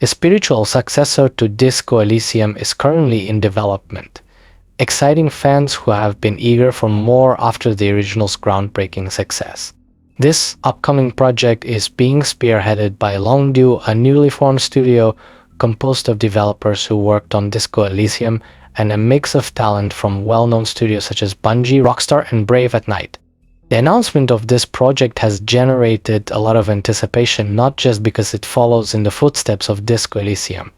A spiritual successor to Disco Elysium is currently in development, exciting fans who have been eager for more after the original's groundbreaking success. This upcoming project is being spearheaded by Longdue, a newly formed studio composed of developers who worked on Disco Elysium and a mix of talent from well-known studios such as Bungie, Rockstar, and Brave at Night. The announcement of this project has generated a lot of anticipation, not just because it follows in the footsteps of Disco Elysium,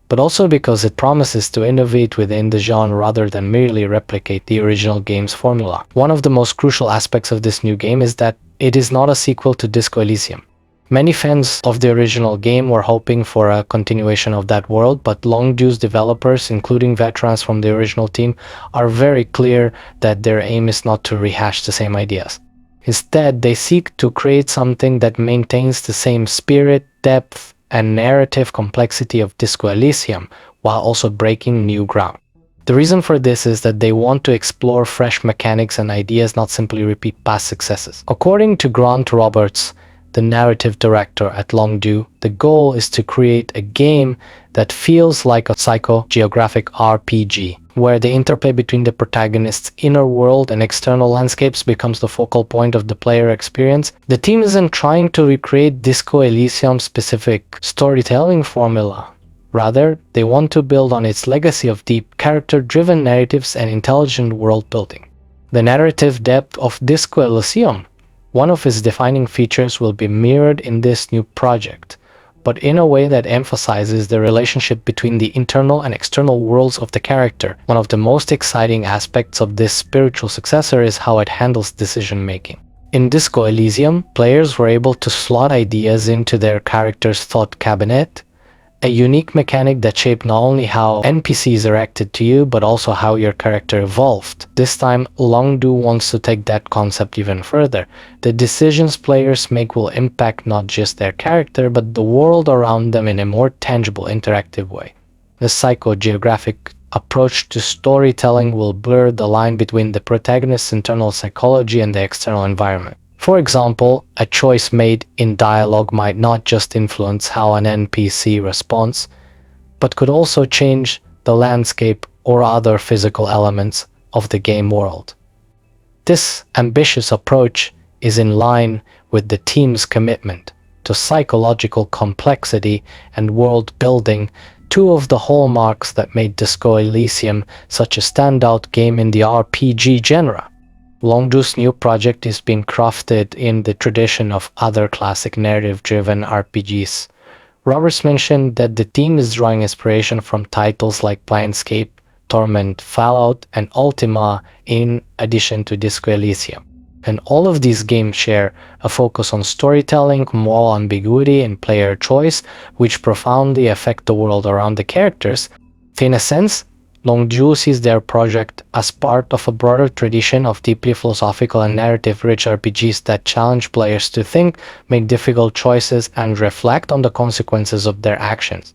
but also because it promises to innovate within the genre rather than merely replicate the original game's formula. One of the most crucial aspects of this new game is that it is not a sequel to Disco Elysium. Many fans of the original game were hoping for a continuation of that world, but Longdue's developers, including veterans from the original team, are very clear that their aim is not to rehash the same ideas. Instead, they seek to create something that maintains the same spirit, depth, and narrative complexity of Disco Elysium, while also breaking new ground. The reason for this is that they want to explore fresh mechanics and ideas, not simply repeat past successes. According to Grant Roberts, the narrative director at Longdue, the goal is to create a game that feels like a psychogeographic RPG, where the interplay between the protagonist's inner world and external landscapes becomes the focal point of the player experience. The team isn't trying to recreate Disco Elysium's specific storytelling formula. Rather, they want to build on its legacy of deep, character-driven narratives and intelligent world-building. The narrative depth of Disco Elysium, one of its defining features, will be mirrored in this new project, but in a way that emphasizes the relationship between the internal and external worlds of the character. One of the most exciting aspects of this spiritual successor is how it handles decision-making. In Disco Elysium, players were able to slot ideas into their character's thought cabinet, a unique mechanic that shaped not only how NPCs reacted to you, but also how your character evolved. This time, Longdue wants to take that concept even further. The decisions players make will impact not just their character, but the world around them in a more tangible, interactive way. The psychogeographic approach to storytelling will blur the line between the protagonist's internal psychology and the external environment. For example, a choice made in dialogue might not just influence how an NPC responds, but could also change the landscape or other physical elements of the game world. This ambitious approach is in line with the team's commitment to psychological complexity and world building, two of the hallmarks that made Disco Elysium such a standout game in the RPG genre. Longdue's new project is being crafted in the tradition of other classic narrative-driven RPGs. Roberts mentioned that the team is drawing inspiration from titles like Planescape, Torment, Fallout, and Ultima, in addition to Disco Elysium. And all of these games share a focus on storytelling, moral ambiguity, and player choice, which profoundly affect the world around the characters. In a sense, Longdue sees their project as part of a broader tradition of deeply philosophical and narrative-rich RPGs that challenge players to think, make difficult choices, and reflect on the consequences of their actions.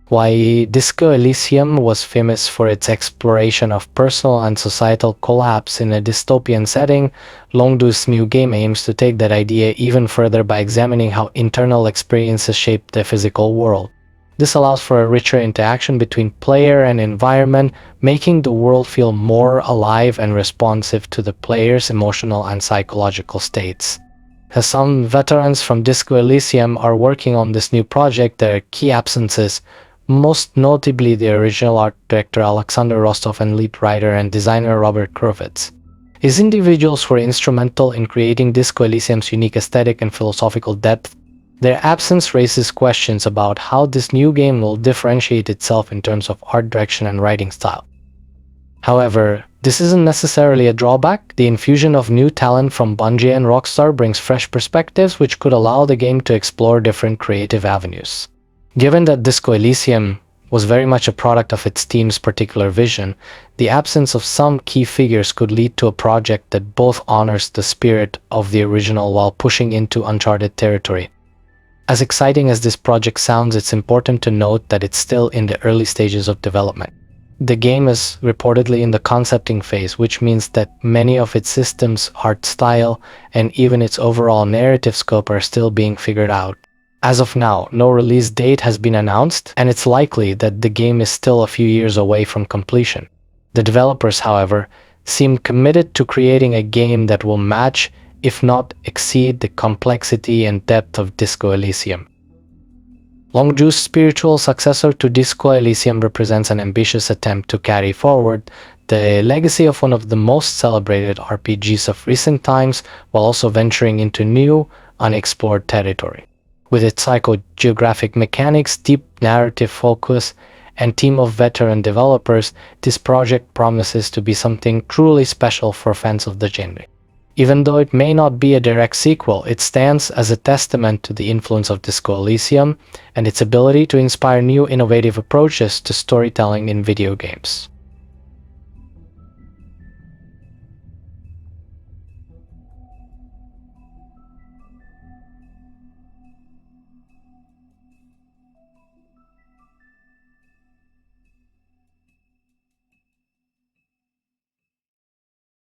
While Disco Elysium was famous for its exploration of personal and societal collapse in a dystopian setting, Longdue's new game aims to take that idea even further by examining how internal experiences shape the physical world. This allows for a richer interaction between player and environment, making the world feel more alive and responsive to the player's emotional and psychological states. As some veterans from Disco Elysium are working on this new project, there are key absences, most notably the original art director Alexander Rostov and lead writer and designer Robert Kurvitz. These individuals were instrumental in creating Disco Elysium's unique aesthetic and philosophical depth. Their absence raises questions about how this new game will differentiate itself in terms of art direction and writing style. However, this isn't necessarily a drawback. The infusion of new talent from Bungie and Rockstar brings fresh perspectives which could allow the game to explore different creative avenues. Given that Disco Elysium was very much a product of its team's particular vision, the absence of some key figures could lead to a project that both honors the spirit of the original while pushing into uncharted territory. As exciting as this project sounds, it's important to note that it's still in the early stages of development. The game is reportedly in the concepting phase, which means that many of its systems, art style, and even its overall narrative scope are still being figured out. As of now, no release date has been announced, and it's likely that the game is still a few years away from completion. The developers, however, seem committed to creating a game that will match, if not exceed, the complexity and depth of Disco Elysium. Longdue's spiritual successor to Disco Elysium represents an ambitious attempt to carry forward the legacy of one of the most celebrated RPGs of recent times, while also venturing into new, unexplored territory. With its psychogeographic mechanics, deep narrative focus, and team of veteran developers, this project promises to be something truly special for fans of the genre. Even though it may not be a direct sequel, it stands as a testament to the influence of Disco Elysium and its ability to inspire new innovative approaches to storytelling in video games.